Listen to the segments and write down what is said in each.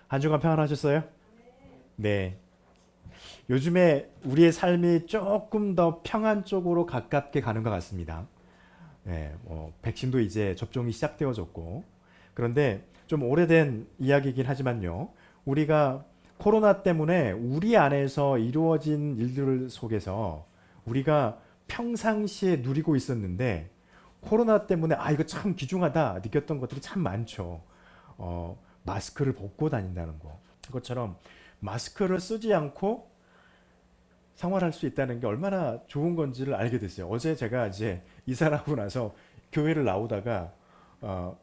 한 주간 평안하셨어요? 네. 요즘에 우리의 삶이 조금 더 평안 쪽으로 가깝게 가는 것 같습니다. 네, 백신도 이제 접종이 시작되어졌고, 그런데 좀 오래된 이야기이긴 하지만요. 우리가 코로나 때문에 우리 안에서 이루어진 일들 속에서 우리가 평상시에 누리고 있었는데, 코로나 때문에 이거 참 귀중하다 느꼈던 것들이 참 많죠. 마스크를 벗고 다닌다는 거. 그것처럼 마스크를 쓰지 않고 생활할 수 있다는 게 얼마나 좋은 건지를 알게 됐어요. 어제 제가 이제 이사를 하고 나서 교회를 나오다가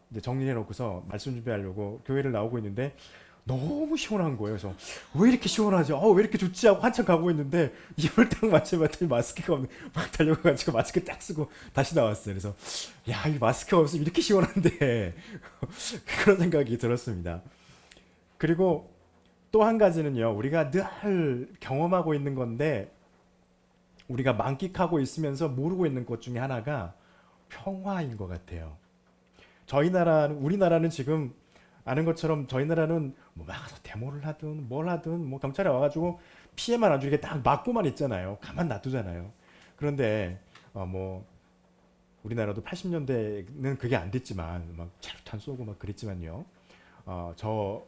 이제 정리해 놓고서 말씀 준비하려고 교회를 나오고 있는데 너무 시원한 거예요. 그래서 왜 이렇게 시원하지? 왜 이렇게 좋지? 하고 한참 가고 있는데 입을 딱 맞춰봤더니 마스크가 없네. 막 달려가가지고 마스크 딱 쓰고 다시 나왔어요. 그래서 야, 이 마스크가 없으면 이렇게 시원한데 그런 생각이 들었습니다. 그리고 또 한 가지는요, 우리가 늘 경험하고 있는 건데, 우리가 만끽하고 있으면서 모르고 있는 것 중에 하나가 평화인 것 같아요. 우리나라는 지금 아는 것처럼 저희 나라는 뭐 막아서 데모를 하든 뭘 하든 뭐 경찰에 와가지고 피해만 안 주게 딱 막고만 있잖아요. 가만 놔두잖아요. 그런데 뭐 우리나라도 80년대는 그게 안 됐지만 막 차루탄 쏘고 막 그랬지만요. 저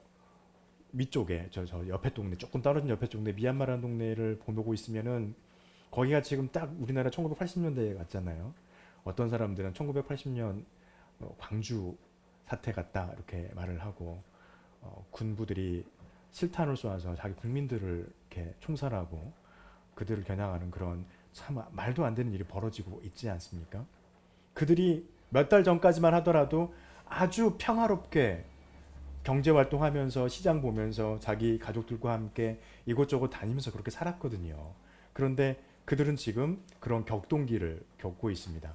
위쪽에 저 옆에 동네 조금 떨어진 옆에 동네 미얀마라는 동네를 보고 있으면은 거기가 지금 딱 우리나라 1980년대에 갔잖아요. 어떤 사람들은 1980년 광주 사태 같다 이렇게 말을 하고 군부들이 실탄을 쏘아서 자기 국민들을 이렇게 총살하고 그들을 겨냥하는 그런 참 말도 안 되는 일이 벌어지고 있지 않습니까? 그들이 몇 달 전까지만 하더라도 아주 평화롭게 경제 활동하면서 시장 보면서 자기 가족들과 함께 이곳저곳 다니면서 그렇게 살았거든요. 그런데 그들은 지금 그런 격동기를 겪고 있습니다.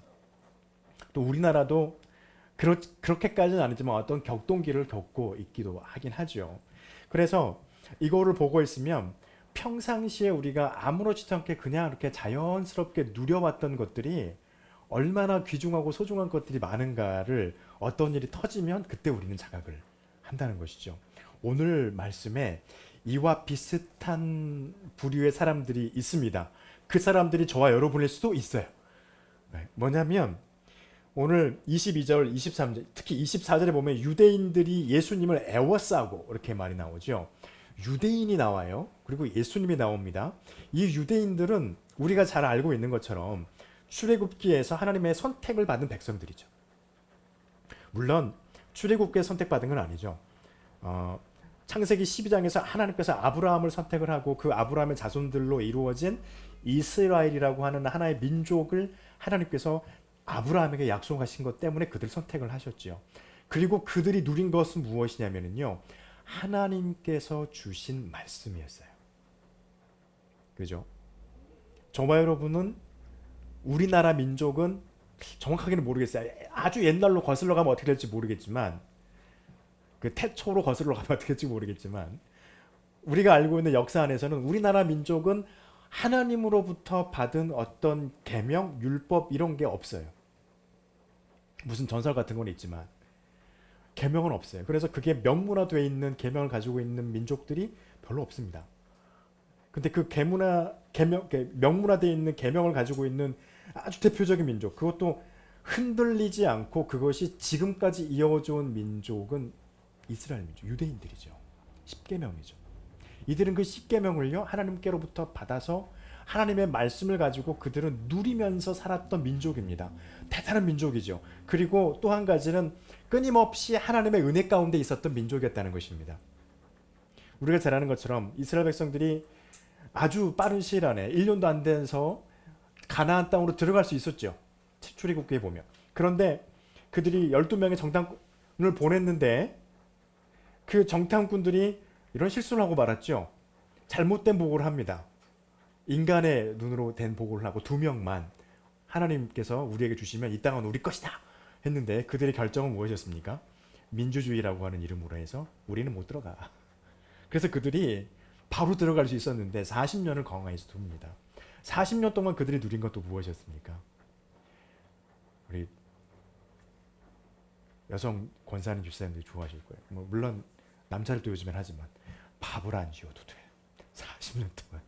또 우리나라도 그렇게까지는 아니지만 어떤 격동기를 겪고 있기도 하긴 하죠. 그래서 이거를 보고 있으면 평상시에 우리가 아무렇지도 않게 그냥 이렇게 자연스럽게 누려왔던 것들이 얼마나 귀중하고 소중한 것들이 많은가를 어떤 일이 터지면 그때 우리는 자각을 한다는 것이죠. 오늘 말씀에 이와 비슷한 부류의 사람들이 있습니다. 그 사람들이 저와 여러분일 수도 있어요. 네, 뭐냐면 오늘 22절, 23절, 특히 24절에 보면 유대인들이 예수님을 애워싸고 이렇게 말이 나오죠. 유대인이 나와요. 그리고 예수님이 나옵니다. 이 유대인들은 우리가 잘 알고 있는 것처럼 출애굽기에서 하나님의 선택을 받은 백성들이죠. 물론 출애굽기에 선택받은 건 아니죠. 창세기 12장에서 하나님께서 아브라함을 선택을 하고 그 아브라함의 자손들로 이루어진 이스라엘이라고 하는 하나의 민족을 하나님께서 아브라함에게 약속하신 것 때문에 그들 선택을 하셨지요. 그리고 그들이 누린 것은 무엇이냐면요. 하나님께서 주신 말씀이었어요. 그죠? 저와 여러분은 우리나라 민족은 정확하게는 모르겠어요. 아주 옛날로 거슬러 가면 어떻게 될지 모르겠지만 그 태초로 거슬러 가면 어떻게 될지 모르겠지만 우리가 알고 있는 역사 안에서는 우리나라 민족은 하나님으로부터 받은 어떤 계명, 율법 이런 게 없어요. 무슨 전설 같은 건 있지만 계명은 없어요. 그래서 그게 명문화되어 있는 계명을 가지고 있는 민족들이 별로 없습니다. 근데 그 명문화되어 있는 계명을 가지고 있는 아주 대표적인 민족, 그것도 흔들리지 않고 그것이 지금까지 이어져 온 민족은 이스라엘 민족, 유대인들이죠. 십계명이죠. 이들은 그 십계명을요 하나님께로부터 받아서 하나님의 말씀을 가지고 그들은 누리면서 살았던 민족입니다. 대단한 민족이죠. 그리고 또 한 가지는 끊임없이 하나님의 은혜 가운데 있었던 민족이었다는 것입니다. 우리가 잘 아는 것처럼 이스라엘 백성들이 아주 빠른 시일 안에 1년도 안 돼서 가나안 땅으로 들어갈 수 있었죠. 출애굽기에 보면. 그런데 그들이 12명의 정탐꾼을 보냈는데 그 정탐꾼들이 이런 실수를 하고 말았죠. 잘못된 보고를 합니다. 인간의 눈으로 된 보고를 하고 2명만 하나님께서 우리에게 주시면 이 땅은 우리 것이다 했는데 그들의 결정은 무엇이었습니까? 민주주의라고 하는 이름으로 해서 우리는 못 들어가. 그래서 그들이 바로 들어갈 수 있었는데 40년을 광야에서 둡니다. 40년 동안 그들이 누린 것도 무엇이었습니까? 우리 여성 권사님 집사님들이 좋아하실 거예요. 물론 남자들도 요즘엔 하지만 밥을 안 지어도 돼. 40년 동안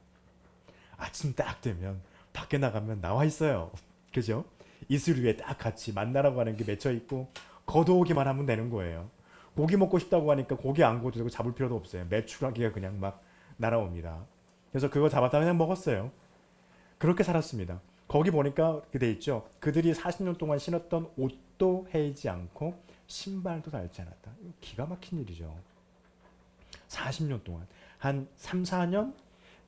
아침 딱 되면 밖에 나가면 나와 있어요. 그죠? 이슬 위에 딱 같이 만나라고 하는 게 맺혀 있고 걷어오기만 하면 되는 거예요. 고기 먹고 싶다고 하니까 고기 안 구워도 되고 잡을 필요도 없어요. 메추라기가 그냥 막 날아옵니다. 그래서 그거 잡았다 그냥 먹었어요. 그렇게 살았습니다. 거기 보니까 그렇게 돼 있죠. 그들이 40년 동안 신었던 옷도 해이지 않고 신발도 닳지 않았다. 기가 막힌 일이죠. 40년 동안 한 3, 4년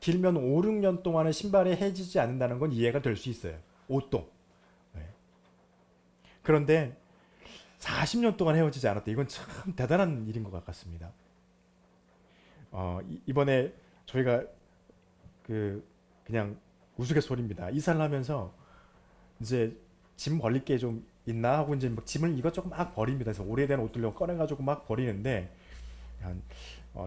길면 5, 6년 동안은 신발이 해지지 않는다는 건 이해가 될 수 있어요. 옷도. 네. 그런데 40년 동안 헤어지지 않았다. 이건 참 대단한 일인 것 같습니다. 이번에 저희가 그냥 우스갯소리입니다. 이사를 하면서 이제 짐 버릴 게 좀 있나 하고 이제 막 짐을 이것저것 막 버립니다. 그래서 오래된 옷들을 꺼내가지고 막 버리는데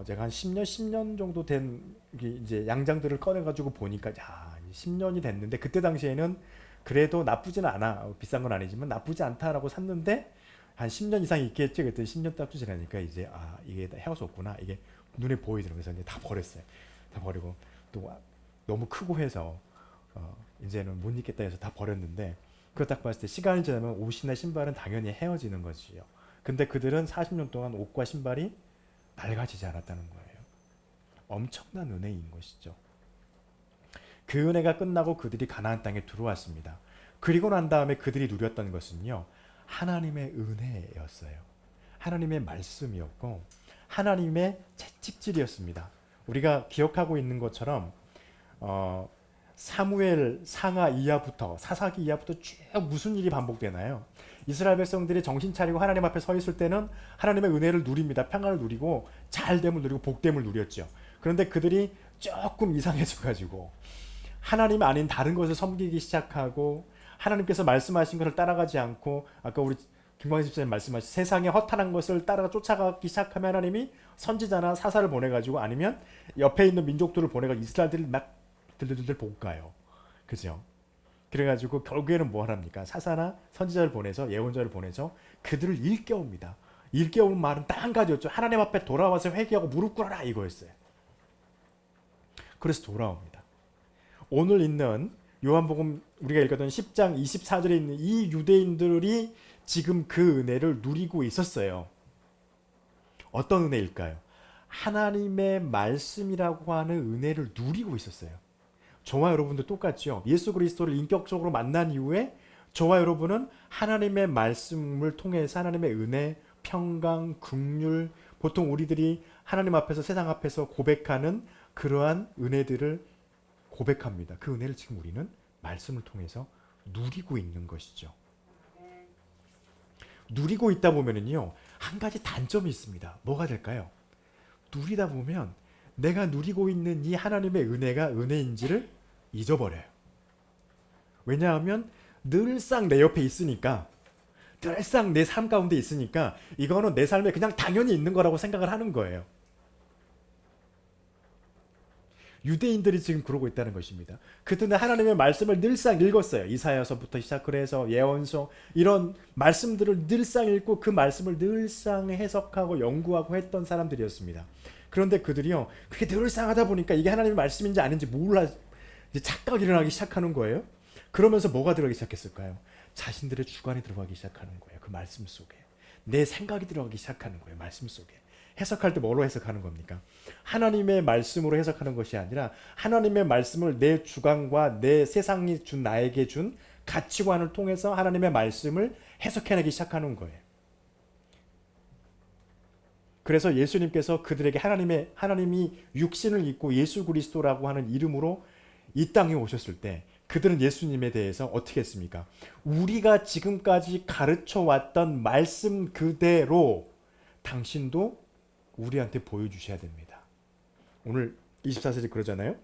제가 한 10년 정도 된 이제 양장들을 꺼내가지고 보니까 야 10년이 됐는데 그때 당시에는 그래도 나쁘지는 않아. 비싼 건 아니지만 나쁘지 않다라고 샀는데 한 10년 이상 있겠지. 그랬더니 10년 딱 지나니까 이제 이게 헤어졌구나. 이게 눈에 보이더라고요. 그래서 이제 다 버렸어요. 다 버리고 또 너무 크고 해서 이제는 못 입겠다 해서 다 버렸는데 그거 딱 봤을 때 시간이 지나면 옷이나 신발은 당연히 헤어지는 거지요. 근데 그들은 40년 동안 옷과 신발이 낡아지지 않았다는 거예요. 엄청난 은혜인 것이죠. 그 은혜가 끝나고 그들이 가나안 땅에 들어왔습니다. 그리고 난 다음에 그들이 누렸던 것은요. 하나님의 은혜였어요. 하나님의 말씀이었고 하나님의 채찍질이었습니다. 우리가 기억하고 있는 것처럼 사무엘 상하 이하부터 사사기 이하부터 쭉 무슨 일이 반복되나요? 이스라엘 백성들이 정신 차리고 하나님 앞에 서 있을 때는 하나님의 은혜를 누립니다. 평안을 누리고 잘됨을 누리고 복됨을 누렸죠. 그런데 그들이 조금 이상해져 가지고 하나님 아닌 다른 것을 섬기기 시작하고 하나님께서 말씀하신 것을 따라가지 않고 아까 우리 김광희 집사님 말씀하신 세상의 허탄한 것을 따라가 쫓아가기 시작하면 하나님이 선지자나 사사를 보내가지고 아니면 옆에 있는 민족들을 보내가지고 이스라엘들을 막 들들들 볶아요. 그죠? 그래가지고 결국에는 뭐 하랍니까? 사사나 선지자를 보내서 예언자를 보내서 그들을 일깨웁니다. 일깨우는 말은 딱 한 가지였죠. 하나님 앞에 돌아와서 회개하고 무릎 꿇어라 이거였어요. 그래서 돌아옵니다. 오늘 있는 요한복음 우리가 읽었던 10장 24절에 있는 이 유대인들이 지금 그 은혜를 누리고 있었어요. 어떤 은혜일까요? 하나님의 말씀이라고 하는 은혜를 누리고 있었어요. 저와 여러분도 똑같죠. 예수 그리스도를 인격적으로 만난 이후에 저와 여러분은 하나님의 말씀을 통해서 하나님의 은혜, 평강, 긍휼, 보통 우리들이 하나님 앞에서 세상 앞에서 고백하는 그러한 은혜들을 고백합니다. 그 은혜를 지금 우리는 말씀을 통해서 누리고 있는 것이죠. 누리고 있다 보면은요, 한 가지 단점이 있습니다. 뭐가 될까요? 누리다 보면 내가 누리고 있는 이 하나님의 은혜가 은혜인지를 잊어버려요. 왜냐하면 늘상 내 옆에 있으니까, 늘상 내 삶 가운데 있으니까 이거는 내 삶에 그냥 당연히 있는 거라고 생각을 하는 거예요. 유대인들이 지금 그러고 있다는 것입니다. 그들은 하나님의 말씀을 늘상 읽었어요. 이사야서부터 시작을 해서 예언서 이런 말씀들을 늘상 읽고 그 말씀을 늘상 해석하고 연구하고 했던 사람들이었습니다. 그런데 그들이요, 그게 늘상 하다 보니까 이게 하나님의 말씀인지 아닌지 몰라 이제 착각이 일어나기 시작하는 거예요. 그러면서 뭐가 들어가기 시작했을까요? 자신들의 주관이 들어가기 시작하는 거예요. 그 말씀 속에 내 생각이 들어가기 시작하는 거예요. 말씀 속에. 해석할 때 뭐로 해석하는 겁니까? 하나님의 말씀으로 해석하는 것이 아니라 하나님의 말씀을 내 주관과 내 세상이 준 나에게 준 가치관을 통해서 하나님의 말씀을 해석해내기 시작하는 거예요. 그래서 예수님께서 그들에게 하나님이 육신을 입고 예수 그리스도라고 하는 이름으로 이 땅에 오셨을 때 그들은 예수님에 대해서 어떻게 했습니까? 우리가 지금까지 가르쳐 왔던 말씀 그대로 당신도 우리한테 보여주셔야 됩니다. 오늘 24절에 그러잖아요.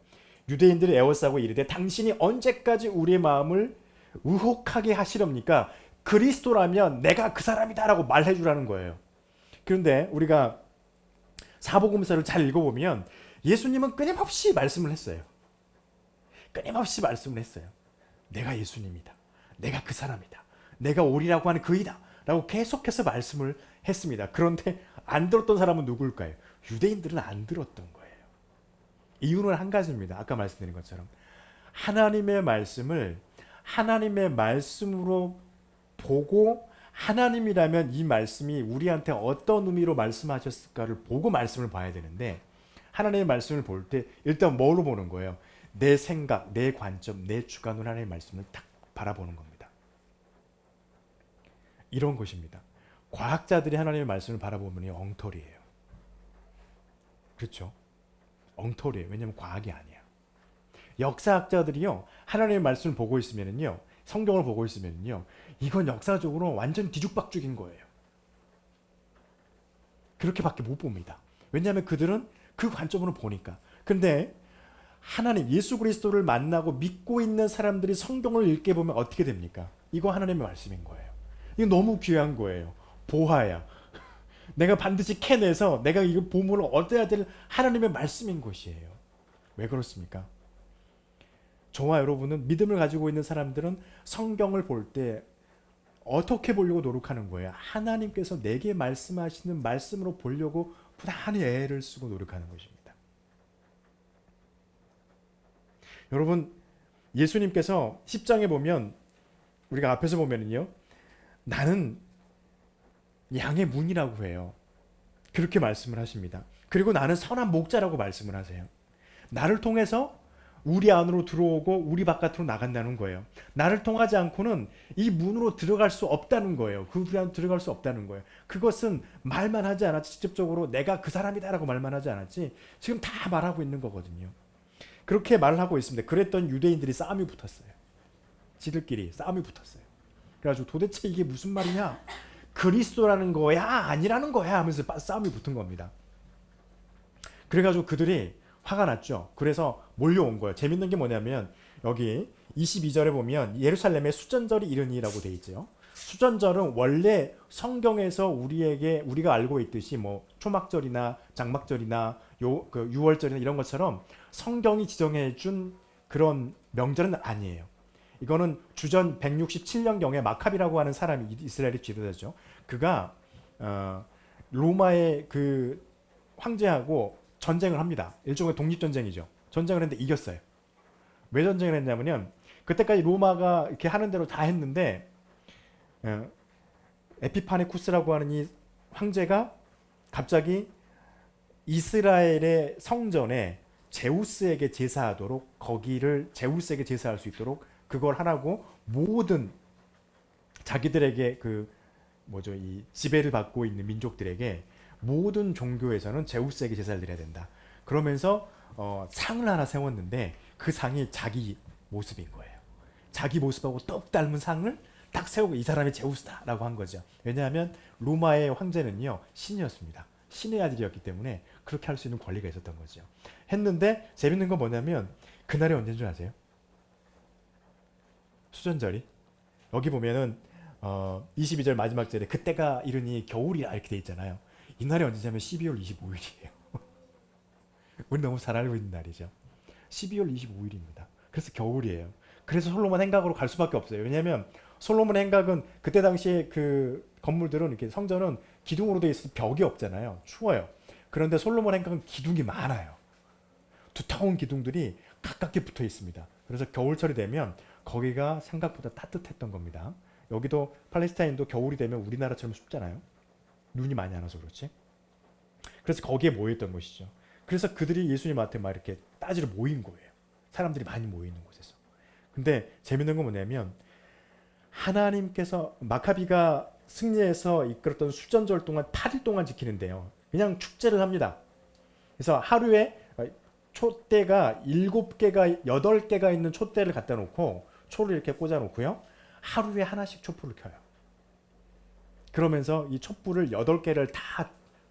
유대인들이 에워싸고 이르되 당신이 언제까지 우리의 마음을 의혹하게 하시렵니까? 그리스도라면 내가 그 사람이다 라고 말해주라는 거예요. 그런데 우리가 사복음서를 잘 읽어보면 예수님은 끊임없이 말씀을 했어요. 끊임없이 말씀을 했어요. 내가 예수님이다. 내가 그 사람이다. 내가 오리라고 하는 그이다. 라고 계속해서 말씀을 했습니다. 그런데 안 들었던 사람은 누구일까요? 유대인들은 안 들었던 거예요. 이유는 한 가지입니다. 아까 말씀드린 것처럼 하나님의 말씀을 하나님의 말씀으로 보고, 하나님이라면 이 말씀이 우리한테 어떤 의미로 말씀하셨을까를 보고 말씀을 봐야 되는데, 하나님의 말씀을 볼 때 일단 뭐로 보는 거예요? 내 생각, 내 관점, 내 주관으로 하나님의 말씀을 딱 바라보는 겁니다. 이런 것입니다. 과학자들이 하나님의 말씀을 바라보면 엉터리예요. 그렇죠? 엉터리예요. 왜냐하면 과학이 아니야. 역사학자들이요, 하나님의 말씀을 보고 있으면요, 성경을 보고 있으면요, 이건 역사적으로 완전 뒤죽박죽인 거예요. 그렇게밖에 못 봅니다. 왜냐하면 그들은 그 관점으로 보니까. 근데 하나님, 예수 그리스도를 만나고 믿고 있는 사람들이 성경을 읽게 보면 어떻게 됩니까? 이거 하나님의 말씀인 거예요. 이거 너무 귀한 거예요. 보아야. 내가 반드시 캐내서 내가 이거 보물을 얻어야 될 하나님의 말씀인 것이에요. 왜 그렇습니까? 저와 여러분은, 믿음을 가지고 있는 사람들은 성경을 볼 때 어떻게 보려고 노력하는 거예요? 하나님께서 내게 말씀하시는 말씀으로 보려고 부단히 애를 쓰고 노력하는 것입니다. 여러분, 예수님께서 10장에 보면, 우리가 앞에서 보면은요, 나는 양의 문이라고 해요. 그렇게 말씀을 하십니다. 그리고 나는 선한 목자라고 말씀을 하세요. 나를 통해서 우리 안으로 들어오고 우리 바깥으로 나간다는 거예요. 나를 통하지 않고는 이 문으로 들어갈 수 없다는 거예요. 그 우리 안으로 들어갈 수 없다는 거예요. 그것은 말만 하지 않았지, 직접적으로 내가 그 사람이다라고 말만 하지 않았지, 지금 다 말하고 있는 거거든요. 그렇게 말을 하고 있습니다. 그랬던 유대인들이 싸움이 붙었어요. 지들끼리 싸움이 붙었어요. 그래가지고 도대체 이게 무슨 말이냐? 그리스도라는 거야? 아니라는 거야? 하면서 싸움이 붙은 겁니다. 그래가지고 그들이 화가 났죠. 그래서 몰려온 거예요. 재밌는 게 뭐냐면, 여기 22절에 보면 예루살렘에 수전절이 이르니라고 돼 있죠. 수전절은 원래 성경에서 우리가 알고 있듯이 뭐 초막절이나 장막절이나 그 유월절이나 이런 것처럼 성경이 지정해 준 그런 명절은 아니에요. 이거는 주전 167년경에 마카비라고 하는 사람이, 이스라엘의 지도자죠. 그가 로마의 그 황제하고 전쟁을 합니다. 일종의 독립전쟁이죠. 전쟁을 했는데 이겼어요. 왜 전쟁을 했냐면, 그때까지 로마가 이렇게 하는 대로 다 했는데, 에피파네쿠스라고 하는 이 황제가 갑자기 이스라엘의 성전에 제우스에게 제사하도록, 거기를 제우스에게 제사할 수 있도록 그걸 하라고 모든 자기들에게 이 지배를 받고 있는 민족들에게 모든 종교에서는 제우스에게 제사를 드려야 된다. 그러면서 상을 하나 세웠는데 그 상이 자기 모습인 거예요. 자기 모습하고 똑 닮은 상을 딱 세우고 이 사람이 제우스다라고 한 거죠. 왜냐하면 로마의 황제는요, 신이었습니다. 신의 아들이었기 때문에 그렇게 할 수 있는 권리가 있었던 거죠. 했는데 재밌는 건 뭐냐면, 그날이 언제인 줄 아세요? 수전절이. 여기 보면은 22절 마지막 절에 그때가 이르니 겨울이라 이렇게 돼 있잖아요. 이날이 언제냐면 12월 25일이에요. 우리 너무 잘 알고 있는 날이죠. 12월 25일입니다. 그래서 겨울이에요. 그래서 솔로몬 행각으로 갈 수밖에 없어요. 왜냐하면 솔로몬 행각은 그때 당시에 그 건물들은, 이렇게 성전은 기둥으로 되어 있어서 벽이 없잖아요. 추워요. 그런데 솔로몬 행각은 기둥이 많아요. 두터운 기둥들이 가깝게 붙어 있습니다. 그래서 겨울철이 되면 거기가 생각보다 따뜻했던 겁니다. 여기도 팔레스타인도 겨울이 되면 우리나라처럼 춥잖아요. 눈이 많이 안 와서 그렇지. 그래서 거기에 모였던 것이죠. 그래서 그들이 예수님한테 막 이렇게 따지러 모인 거예요. 사람들이 많이 모이는 곳에서. 근데 재밌는 건 뭐냐면, 하나님께서 마카비가 승리해서 이끌었던 수전절 동안 8일 동안 지키는데요. 그냥 축제를 합니다. 그래서 하루에 촛대가 7개가 8개가 있는 촛대를 갖다 놓고 초를 이렇게 꽂아 놓고요. 하루에 하나씩 촛불을 켜요. 그러면서 이 촛불을 8개를 다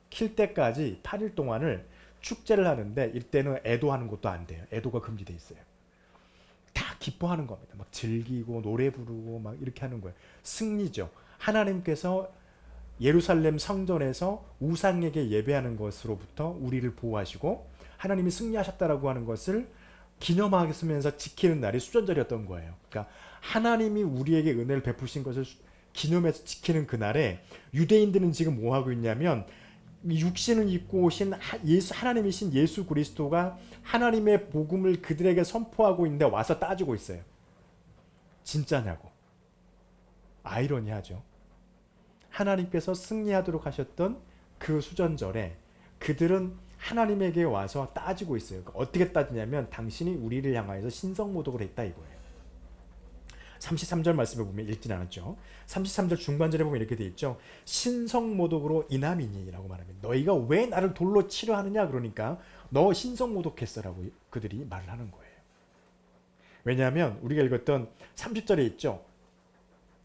킬 때까지 8일 동안을 축제를 하는데, 이때는 애도하는 것도 안 돼요. 애도가 금지돼 있어요. 다 기뻐하는 겁니다. 막 즐기고 노래 부르고 막 이렇게 하는 거예요. 승리죠. 하나님께서 예루살렘 성전에서 우상에게 예배하는 것으로부터 우리를 보호하시고 하나님이 승리하셨다라고 하는 것을 기념하면서 지키는 날이 수전절이었던 거예요. 그러니까 하나님이 우리에게 은혜를 베푸신 것을 기념해서 지키는 그날에 유대인들은 지금 뭐 하고 있냐면, 육신을 입고 오신 하나님이신 예수 그리스도가 하나님의 복음을 그들에게 선포하고 있는데 와서 따지고 있어요. 진짜냐고. 아이러니하죠. 하나님께서 승리하도록 하셨던 그 수전절에 그들은 하나님에게 와서 따지고 있어요. 어떻게 따지냐면 당신이 우리를 향하여서 신성모독을 했다 이거예요. 33절 말씀을 보면 읽진 않았죠. 33절 중반절에 보면 이렇게 돼 있죠. 신성모독으로 인함이니 라고 말합니다. 너희가 왜 나를 돌로 치려 하느냐 그러니까 너 신성모독했어 라고 그들이 말을 하는 거예요. 왜냐하면 우리가 읽었던 30절에 있죠.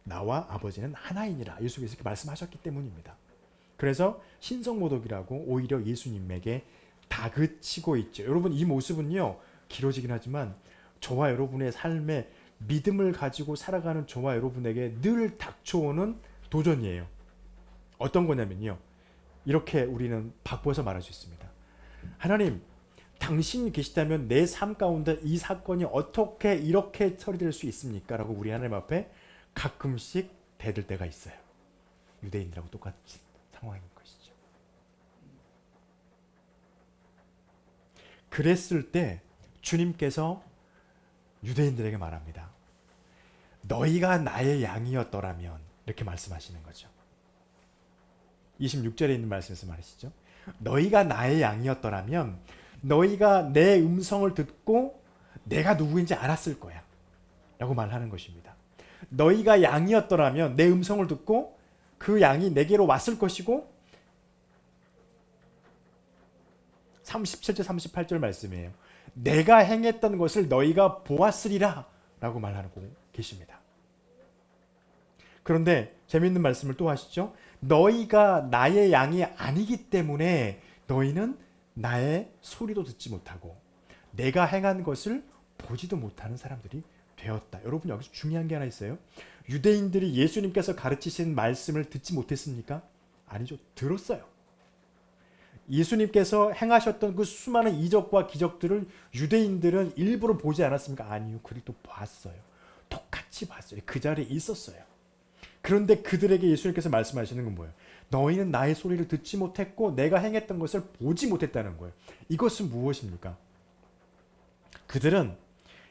나와 아버지는 하나이니라 예수께서 이렇게 말씀하셨기 때문입니다. 그래서 신성모독이라고 오히려 예수님에게 다그치고 있죠. 여러분 이 모습은요 길어지긴 하지만 저와 여러분의 삶에 믿음을 가지고 살아가는 저와 여러분에게 늘 닥쳐오는 도전이에요. 어떤 거냐면요. 이렇게 우리는 바꿔서 말할 수 있습니다. 하나님, 당신이 계시다면 내 삶 가운데 이 사건이 어떻게 이렇게 처리될 수 있습니까? 라고 우리 하나님 앞에 가끔씩 대들 때가 있어요. 유대인들하고 똑같은 상황인 것이죠. 그랬을 때 주님께서 유대인들에게 말합니다. 너희가 나의 양이었더라면 이렇게 말씀하시는 거죠. 26절에 있는 말씀에서 말하시죠. 너희가 나의 양이었더라면 너희가 내 음성을 듣고 내가 누구인지 알았을 거야 라고 말하는 것입니다. 너희가 양이었더라면 내 음성을 듣고 그 양이 내게로 왔을 것이고 37절 38절 말씀이에요. 내가 행했던 것을 너희가 보았으리라 라고 말하고 계십니다. 그런데 재미있는 말씀을 또 하시죠. 너희가 나의 양이 아니기 때문에 너희는 나의 소리도 듣지 못하고 내가 행한 것을 보지도 못하는 사람들이 되었다. 여러분 여기서 중요한 게 하나 있어요. 유대인들이 예수님께서 가르치신 말씀을 듣지 못했습니까? 아니죠. 들었어요. 예수님께서 행하셨던 그 수많은 이적과 기적들을 유대인들은 일부러 보지 않았습니까? 아니요. 그들도 봤어요. 똑같이 봤어요. 그 자리에 있었어요. 그런데 그들에게 예수님께서 말씀하시는 건 뭐예요? 너희는 나의 소리를 듣지 못했고 내가 행했던 것을 보지 못했다는 거예요. 이것은 무엇입니까? 그들은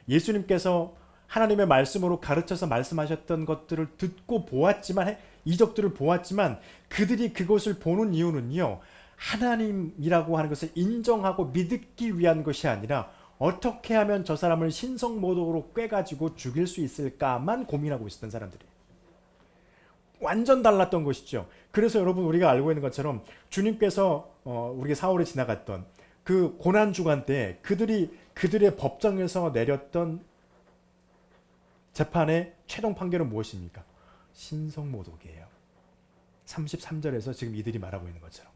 예수님께서 하나님의 말씀으로 가르쳐서 말씀하셨던 것들을 듣고 보았지만 이적들을 보았지만 그들이 그것을 보는 이유는요. 하나님이라고 하는 것을 인정하고 믿기 위한 것이 아니라 어떻게 하면 저 사람을 신성모독으로 꿰가지고 죽일 수 있을까만 고민하고 있었던 사람들이에요. 완전 달랐던 것이죠. 그래서 여러분 우리가 알고 있는 것처럼 주님께서 우리가 4월에 지나갔던 그 고난주간 때 그들의 법정에서 내렸던 재판의 최종 판결은 무엇입니까? 신성모독이에요. 33절에서 지금 이들이 말하고 있는 것처럼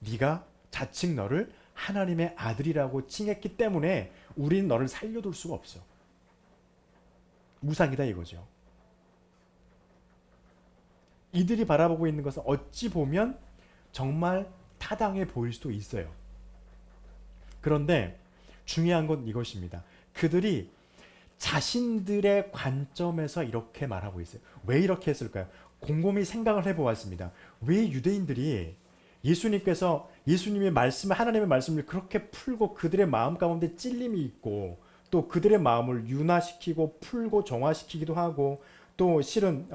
네가 자칭 너를 하나님의 아들이라고 칭했기 때문에 우린 너를 살려둘 수가 없어. 무상이다 이거죠. 이들이 바라보고 있는 것은 어찌 보면 정말 타당해 보일 수도 있어요. 그런데 중요한 건 이것입니다. 그들이 자신들의 관점에서 이렇게 말하고 있어요. 왜 이렇게 했을까요? 곰곰이 생각을 해보았습니다. 왜 유대인들이 예수님께서 예수님의 말씀을 하나님의 말씀을 그렇게 풀고 그들의 마음 가운데 찔림이 있고 또 그들의 마음을 윤화시키고 풀고 정화시키기도 하고 또 실은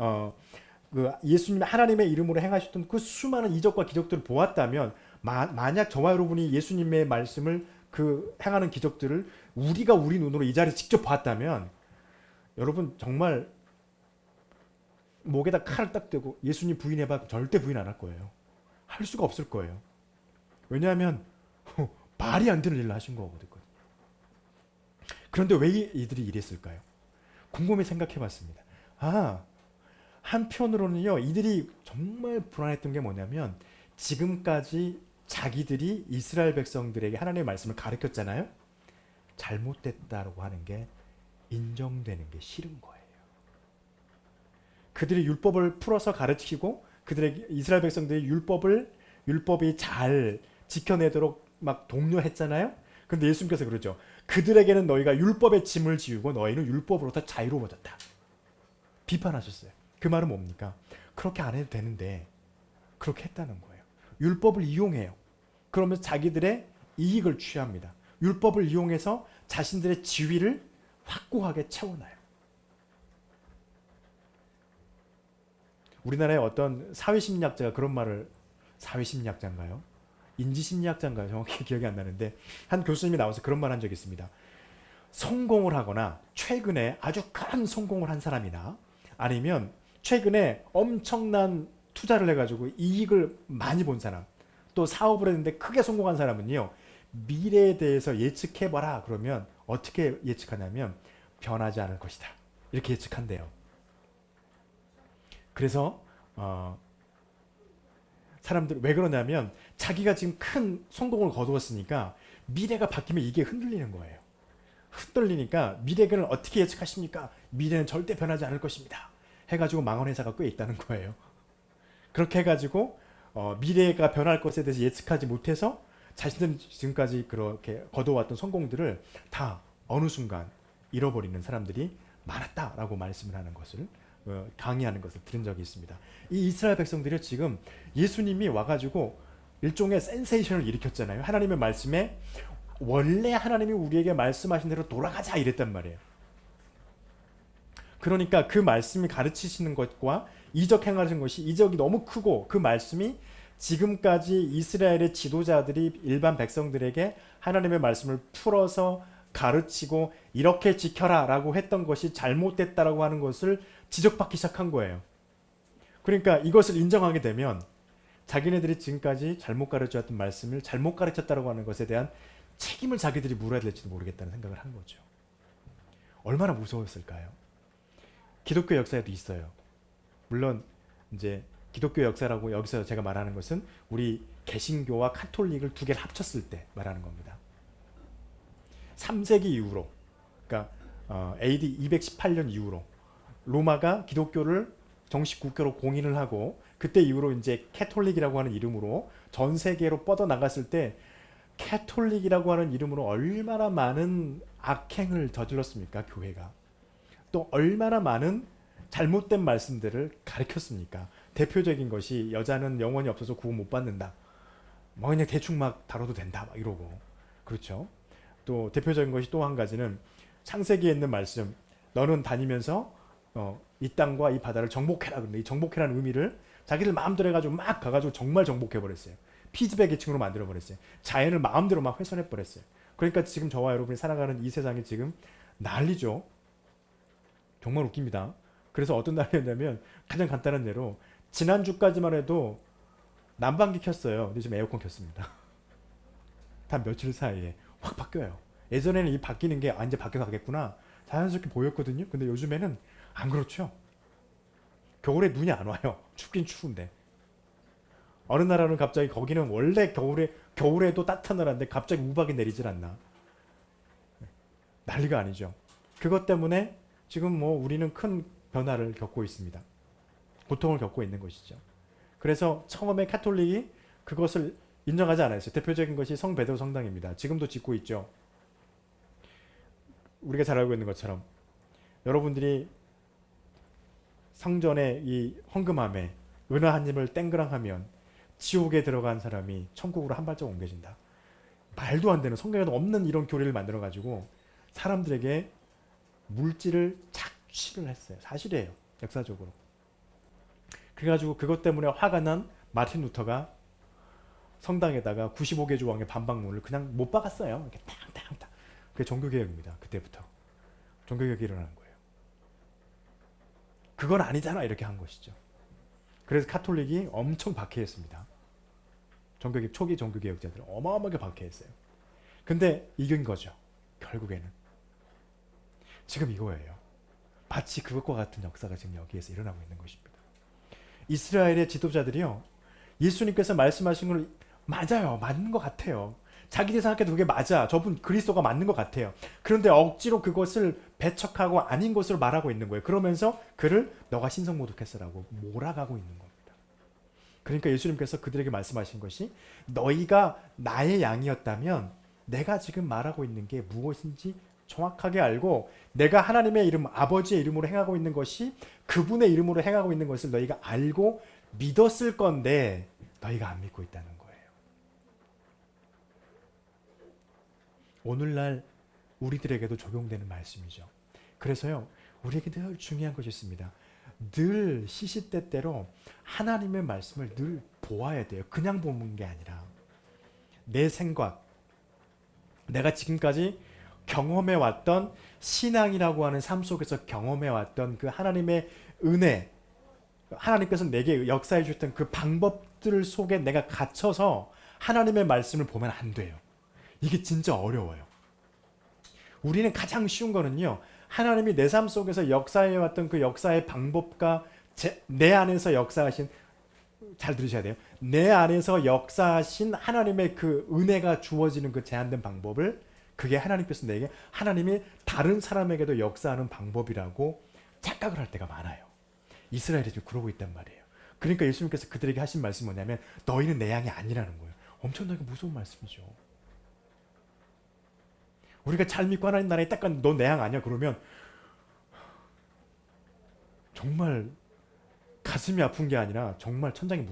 그 예수님 하나님의 이름으로 행하셨던 그 수많은 이적과 기적들을 보았다면 만약 저와 여러분이 예수님의 말씀을 그 행하는 기적들을 우리가 우리 눈으로 이 자리에서 직접 봤다면 여러분 정말 목에다 칼을 딱 대고 예수님 부인해봐 절대 부인 안 할 거예요. 할 수가 없을 거예요. 왜냐하면 말이 안 되는 일을 하신 거거든요. 그런데 왜 이들이 이랬을까요? 곰곰이 생각해 봤습니다. 한편으로는요, 이들이 정말 불안했던 게 뭐냐면 지금까지 자기들이 이스라엘 백성들에게 하나님의 말씀을 가르쳤잖아요. 잘못됐다고 하는 게 인정되는 게 싫은 거예요. 그들이 율법을 풀어서 가르치고 그들에게 이스라엘 백성들이 율법이 잘 지켜내도록 막 독려했잖아요. 근데 예수님께서 그러죠. 그들에게는 너희가 율법의 짐을 지우고 너희는 율법으로부터 자유로워졌다. 비판하셨어요. 그 말은 뭡니까? 그렇게 안 해도 되는데 그렇게 했다는 거예요. 율법을 이용해요. 그러면서 자기들의 이익을 취합니다. 율법을 이용해서 자신들의 지위를 확고하게 채워놔요. 우리나라의 어떤 사회심리학자가 그런 말을, 사회심리학자인가요? 인지심리학자인가요? 정확히 기억이 안 나는데 한 교수님이 나와서 그런 말 한 적이 있습니다. 성공을 하거나 최근에 아주 큰 성공을 한 사람이나 아니면 최근에 엄청난 투자를 해가지고 이익을 많이 본 사람, 또 사업을 했는데 크게 성공한 사람은요, 미래에 대해서 예측해봐라 그러면 어떻게 예측하냐면 변하지 않을 것이다 이렇게 예측한대요. 그래서 사람들 왜 그러냐면 자기가 지금 큰 성공을 거두었으니까 미래가 바뀌면 이게 흔들리는 거예요. 흔들리니까 미래를 어떻게 예측하십니까? 미래는 절대 변하지 않을 것입니다 해가지고 망한 회사가 꽤 있다는 거예요. 그렇게 해가지고 미래가 변할 것에 대해서 예측하지 못해서 자신들은 지금까지 그렇게 거둬왔던 성공들을 다 어느 순간 잃어버리는 사람들이 많았다라고 말씀을 하는 것을, 강의하는 것을 들은 적이 있습니다. 이 이스라엘 백성들이 지금 예수님이 와가지고 일종의 센세이션을 일으켰잖아요. 하나님의 말씀에 원래 하나님이 우리에게 말씀하신 대로 돌아가자 이랬단 말이에요. 그러니까 그 말씀이 가르치시는 것과 이적 행하신 것이 이적이 너무 크고 그 말씀이 지금까지 이스라엘의 지도자들이 일반 백성들에게 하나님의 말씀을 풀어서 가르치고 이렇게 지켜라 라고 했던 것이 잘못됐다라고 하는 것을 지적받기 시작한 거예요. 그러니까 이것을 인정하게 되면 자기네들이 지금까지 잘못 가르쳤던 말씀을 잘못 가르쳤다라고 하는 것에 대한 책임을 자기들이 물어야 될지도 모르겠다는 생각을 한 거죠. 얼마나 무서웠을까요? 기독교 역사에도 있어요. 물론 이제 기독교 역사라고 여기서 제가 말하는 것은 우리 개신교와 카톨릭을 두 개를 합쳤을 때 말하는 겁니다. 3세기 이후로, 그러니까 AD 218년 이후로 로마가 기독교를 정식 국교로 공인을 하고 그때 이후로 이제 캐톨릭이라고 하는 이름으로 전 세계로 뻗어 나갔을 때 캐톨릭이라고 하는 이름으로 얼마나 많은 악행을 저질렀습니까? 교회가. 또 얼마나 많은 잘못된 말씀들을 가르쳤습니까? 대표적인 것이 여자는 영원히 없어서 구원 못 받는다. 뭐 그냥 대충 막 다뤄도 된다. 막 이러고. 그렇죠? 또 대표적인 것이 또 한 가지는 창세기에 있는 말씀. 너는 다니면서 이 땅과 이 바다를 정복해라. 그런데 이 정복해라는 의미를 자기들 마음대로 해가지고 막 가가지고 정말 정복해버렸어요. 피지백 계층으로 만들어버렸어요. 자연을 마음대로 막 훼손해버렸어요. 그러니까 지금 저와 여러분이 살아가는 이 세상이 지금 난리죠. 정말 웃깁니다. 그래서 어떤 날이었냐면 가장 간단한 예로 지난주까지만 해도 난방기 켰어요. 근데 지금 에어컨 켰습니다. 단 며칠 사이에 확 바뀌어요. 예전에는 이 바뀌는 게 이제 바뀌어 가겠구나 자연스럽게 보였거든요. 근데 요즘에는 안 그렇죠. 겨울에 눈이 안 와요. 춥긴 추운데. 어느 나라는 갑자기 거기는 원래 겨울에도 따뜻한 나라인데 갑자기 우박이 내리질 않나. 난리가 아니죠. 그것 때문에 지금 뭐 우리는 큰 변화를 겪고 있습니다. 고통을 겪고 있는 것이죠. 그래서 처음에 카톨릭이 그것을 인정하지 않았어요. 대표적인 것이 성 베드로 성당입니다. 지금도 짓고 있죠. 우리가 잘 알고 있는 것처럼 여러분들이 성전의 이 헌금함에 은혜 한 입을 땡그랑하면 지옥에 들어간 사람이 천국으로 한 발짝 옮겨진다. 말도 안 되는, 성경에도 없는 이런 교리를 만들어 가지고 사람들에게 물질을 착취를 했어요. 사실이에요. 역사적으로. 그래가지고 그것 때문에 화가 난 마틴 루터가 성당에다가 95개 조항의 반박문을 그냥 못 박았어요. 이렇게 탕탕탕. 그게 종교개혁입니다. 그때부터. 종교개혁이 일어나는 거예요. 그건 아니잖아 이렇게 한 것이죠. 그래서 카톨릭이 엄청 박해했습니다. 종교개혁, 초기 종교개혁자들은 어마어마하게 박해했어요. 근데 이긴 거죠. 결국에는. 지금 이거예요. 마치 그것과 같은 역사가 지금 여기에서 일어나고 있는 것입니다. 이스라엘의 지도자들이요. 예수님께서 말씀하신 걸 맞아요. 맞는 것 같아요. 자기들 생각해도 그게 맞아. 저분 그리스도가 맞는 것 같아요. 그런데 억지로 그것을 배척하고 아닌 것으로 말하고 있는 거예요. 그러면서 그를 너가 신성모독했어라고 몰아가고 있는 겁니다. 그러니까 예수님께서 그들에게 말씀하신 것이 너희가 나의 양이었다면 내가 지금 말하고 있는 게 무엇인지 정확하게 알고 내가 하나님의 이름, 아버지의 이름으로 행하고 있는 것이 그분의 이름으로 행하고 있는 것을 너희가 알고 믿었을 건데 너희가 안 믿고 있다는 거예요. 오늘날 우리들에게도 적용되는 말씀이죠. 그래서요, 우리에게 늘 중요한 것이 있습니다. 늘 시시때때로 하나님의 말씀을 늘 보아야 돼요. 그냥 보는 게 아니라 내 생각, 내가 지금까지 경험해왔던 신앙이라고 하는 삶 속에서 경험해왔던 그 하나님의 은혜, 하나님께서 내게 역사해 주셨던 그 방법들 속에 내가 갇혀서 하나님의 말씀을 보면 안 돼요. 이게 진짜 어려워요. 우리는 가장 쉬운 거는요, 하나님이 내 삶 속에서 역사해왔던 그 역사의 방법과 내 안에서 역사하신, 잘 들으셔야 돼요. 내 안에서 역사하신 하나님의 그 은혜가 주어지는 그 제한된 방법을, 그게 하나님께서 내게, 하나님이 다른 사람에게도 역사하는 방법이라고 착각을 할 때가 많아요. 이스라엘이 지금 그러고 있단 말이에요. 그러니까 예수님께서 그들에게 하신 말씀이 뭐냐면 너희는 내 양이 아니라는 거예요. 엄청나게 무서운 말씀이죠. 우리가 잘 믿고 하나님 나라에 딱 가면 너 내 양 아니야 그러면 정말 가슴이 아픈 게 아니라 정말 천장이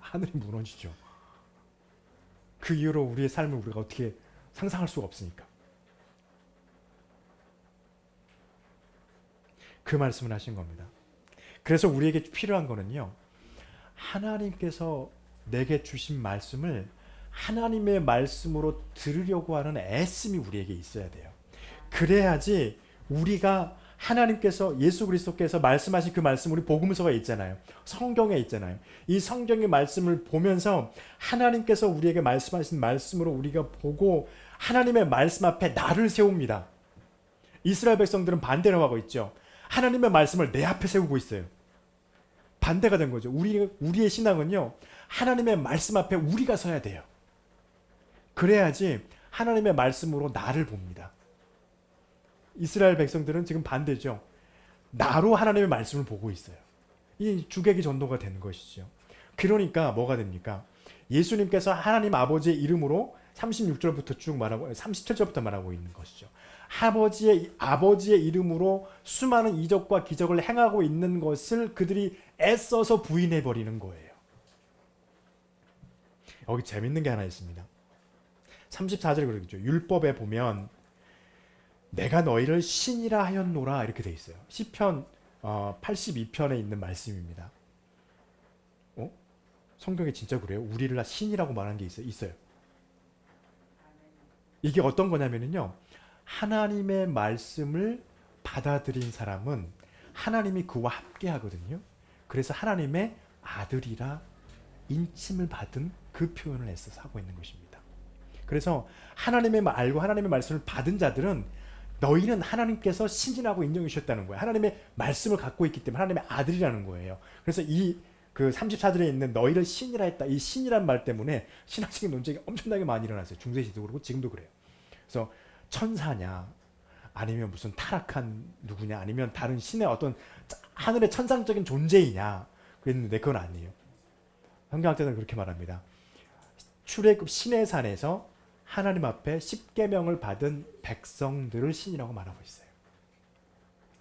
하늘이 무너지죠. 그 이후로 우리의 삶을 우리가 어떻게 상상할 수가 없으니까. 그 말씀을 하신 겁니다. 그래서 우리에게 필요한 거는요, 하나님께서 내게 주신 말씀을 하나님의 말씀으로 들으려고 하는 애씀이 우리에게 있어야 돼요. 그래야지 우리가 하나님께서, 예수 그리스도께서 말씀하신 그 말씀, 우리 복음서가 있잖아요. 성경에 있잖아요. 이 성경의 말씀을 보면서 하나님께서 우리에게 말씀하신 말씀으로 우리가 보고 하나님의 말씀 앞에 나를 세웁니다. 이스라엘 백성들은 반대로 하고 있죠. 하나님의 말씀을 내 앞에 세우고 있어요. 반대가 된 거죠. 우리의 신앙은요, 하나님의 말씀 앞에 우리가 서야 돼요. 그래야지 하나님의 말씀으로 나를 봅니다. 이스라엘 백성들은 지금 반대죠. 나로 하나님의 말씀을 보고 있어요. 이 주객이 전도가 되는 것이죠. 그러니까 뭐가 됩니까? 예수님께서 하나님 아버지의 이름으로 36절부터 쭉 말하고 37절부터 말하고 있는 것이죠. 아버지의 이름으로 수많은 이적과 기적을 행하고 있는 것을 그들이 애써서 부인해 버리는 거예요. 여기 재밌는 게 하나 있습니다. 34절에 그러죠. 율법에 보면 내가 너희를 신이라 하였노라 이렇게 돼 있어요. 시편 82편에 있는 말씀입니다. 성경에 진짜 그래요? 우리를 신이라고 말한 게 있어요. 이게 어떤 거냐면요, 하나님의 말씀을 받아들인 사람은 하나님이 그와 함께 하거든요. 그래서 하나님의 아들이라 인침을 받은 그 표현을 애써서 하고 있는 것입니다. 그래서 하나님의 말 알고 하나님의 말씀을 받은 자들은 너희는 하나님께서 신이라고 인정해 주셨다는 거예요. 하나님의 말씀을 갖고 있기 때문에 하나님의 아들이라는 거예요. 그래서 그 34절에 있는 너희를 신이라 했다. 이 신이란 말 때문에 신학적인 논쟁이 엄청나게 많이 일어났어요. 중세시대도 그렇고 지금도 그래요. 그래서 천사냐, 아니면 무슨 타락한 누구냐, 아니면 다른 신의 어떤 하늘의 천상적인 존재이냐 그랬는데 그건 아니에요. 성경학자들은 그렇게 말합니다. 출애굽 시내산에서 하나님 앞에 십계명을 받은 백성들을 신이라고 말하고 있어요.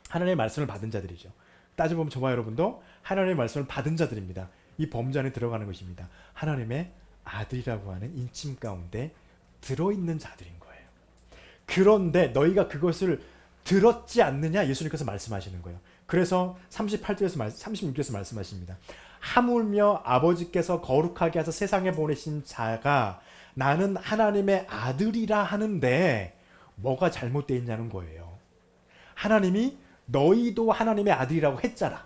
하나님의 말씀을 받은 자들이죠. 따져보면 저와 여러분도 하나님의 말씀을 받은 자들입니다. 이 범주 안에 들어가는 것입니다. 하나님의 아들이라고 하는 인침 가운데 들어있는 자들인 거예요. 그런데 너희가 그것을 들었지 않느냐 예수님께서 말씀하시는 거예요. 그래서 36절에서 말씀하십니다. 하물며 아버지께서 거룩하게 하사 세상에 보내신 자가 나는 하나님의 아들이라 하는데 뭐가 잘못되어 있냐는 거예요. 하나님이 너희도 하나님의 아들이라고 했잖아.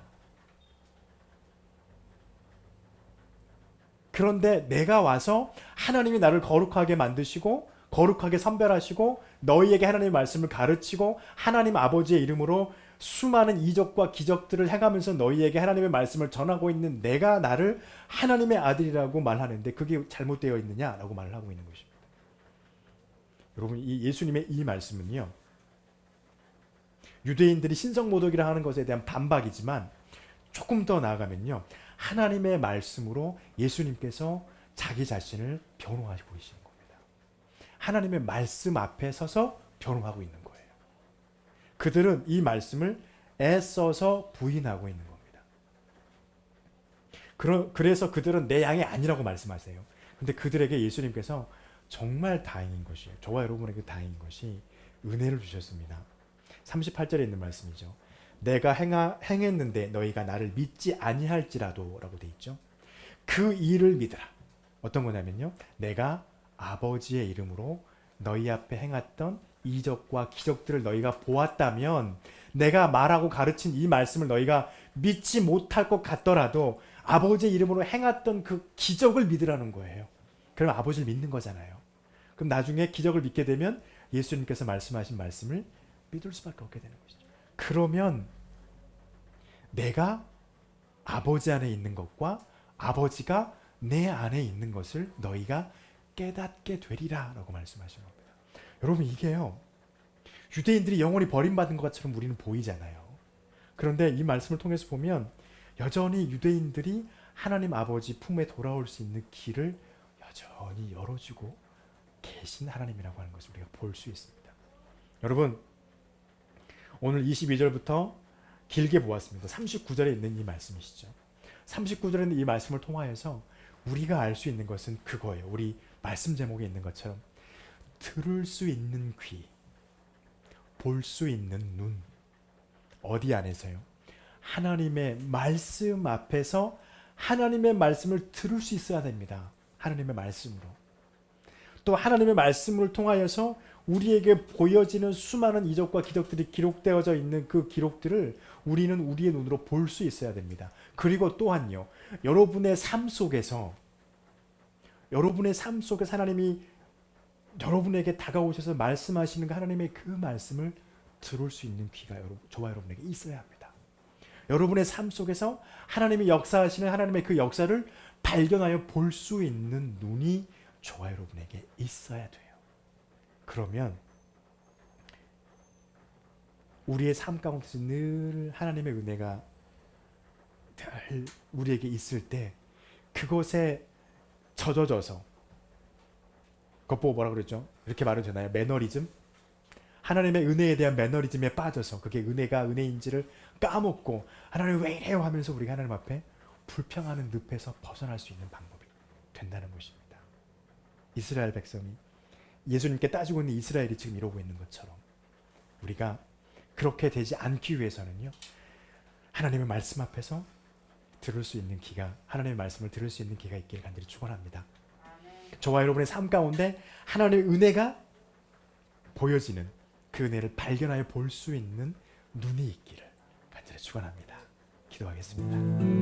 그런데 내가 와서 하나님이 나를 거룩하게 만드시고 거룩하게 선별하시고 너희에게 하나님의 말씀을 가르치고 하나님 아버지의 이름으로 수많은 이적과 기적들을 행하면서 너희에게 하나님의 말씀을 전하고 있는 내가 나를 하나님의 아들이라고 말하는데 그게 잘못되어 있느냐라고 말을 하고 있는 것입니다. 여러분, 이 예수님의 이 말씀은요, 유대인들이 신성모독이라 하는 것에 대한 반박이지만 조금 더 나아가면요, 하나님의 말씀으로 예수님께서 자기 자신을 변호하고 계시는 겁니다. 하나님의 말씀 앞에 서서 변호하고 있는 거예요. 그들은 이 말씀을 애써서 부인하고 있는 겁니다. 그래서 그들은 내 양이 아니라고 말씀하세요. 근데 그들에게 예수님께서 정말 다행인 것이에요. 저와 여러분에게 다행인 것이 은혜를 주셨습니다. 38절에 있는 말씀이죠. 내가 행했는데 너희가 나를 믿지 아니할지라도 라고 돼 있죠. 그 일을 믿으라. 어떤 거냐면요. 내가 아버지의 이름으로 너희 앞에 행했던 이적과 기적들을 너희가 보았다면 내가 말하고 가르친 이 말씀을 너희가 믿지 못할 것 같더라도 아버지의 이름으로 행했던 그 기적을 믿으라는 거예요. 그럼 아버지를 믿는 거잖아요. 그럼 나중에 기적을 믿게 되면 예수님께서 말씀하신 말씀을 믿을 수밖에 없게 되는 것이죠. 그러면 내가 아버지 안에 있는 것과 아버지가 내 안에 있는 것을 너희가 깨닫게 되리라 라고 말씀하시는 겁니다. 여러분 이게요. 유대인들이 영원히 버림받은 것처럼 우리는 보이잖아요. 그런데 이 말씀을 통해서 보면 여전히 유대인들이 하나님 아버지 품에 돌아올 수 있는 길을 여전히 열어주고 계신 하나님이라고 하는 것을 우리가 볼 수 있습니다. 여러분 오늘 22절부터 길게 보았습니다. 39절에 있는 이 말씀이시죠. 39절에 있는 이 말씀을 통하여서 우리가 알 수 있는 것은 그거예요. 우리 말씀 제목에 있는 것처럼 들을 수 있는 귀, 볼 수 있는 눈. 어디 안에서요? 하나님의 말씀 앞에서 하나님의 말씀을 들을 수 있어야 됩니다. 하나님의 말씀으로. 또 하나님의 말씀을 통하여서 우리에게 보여지는 수많은 이적과 기적들이 기록되어져 있는 그 기록들을 우리는 우리의 눈으로 볼 수 있어야 됩니다. 그리고 또한요. 여러분의 삶 속에서 하나님이 여러분에게 다가오셔서 말씀하시는 그 하나님의 그 말씀을 들을 수 있는 귀가 저와 여러분에게 있어야 합니다. 여러분의 삶 속에서 하나님이 역사하시는 하나님의 그 역사를 발견하여 볼 수 있는 눈이 저와 여러분에게 있어야 돼요. 그러면 우리의 삶 가운데서 늘 하나님의 은혜가 늘 우리에게 있을 때 그것에 젖어져서 그것 보고 뭐라 그랬죠? 이렇게 말해도 되나요? 매너리즘? 하나님의 은혜에 대한 매너리즘에 빠져서 그게 은혜가 은혜인지를 까먹고 하나님 왜 이래요 하면서 우리가 하나님 앞에 불평하는 늪에서 벗어날 수 있는 방법이 된다는 것입니다. 이스라엘 백성이 예수님께 따지고 있는 이스라엘이 지금 이러고 있는 것처럼 우리가 그렇게 되지 않기 위해서는요. 하나님의 말씀 앞에서 들을 수 있는 귀가 하나님의 말씀을 들을 수 있는 귀가 있기를 간절히 축원합니다. 저와 여러분의 삶 가운데 하나님의 은혜가 보여지는 그 은혜를 발견하여 볼 수 있는 눈이 있기를 간절히 축원합니다. 기도하겠습니다.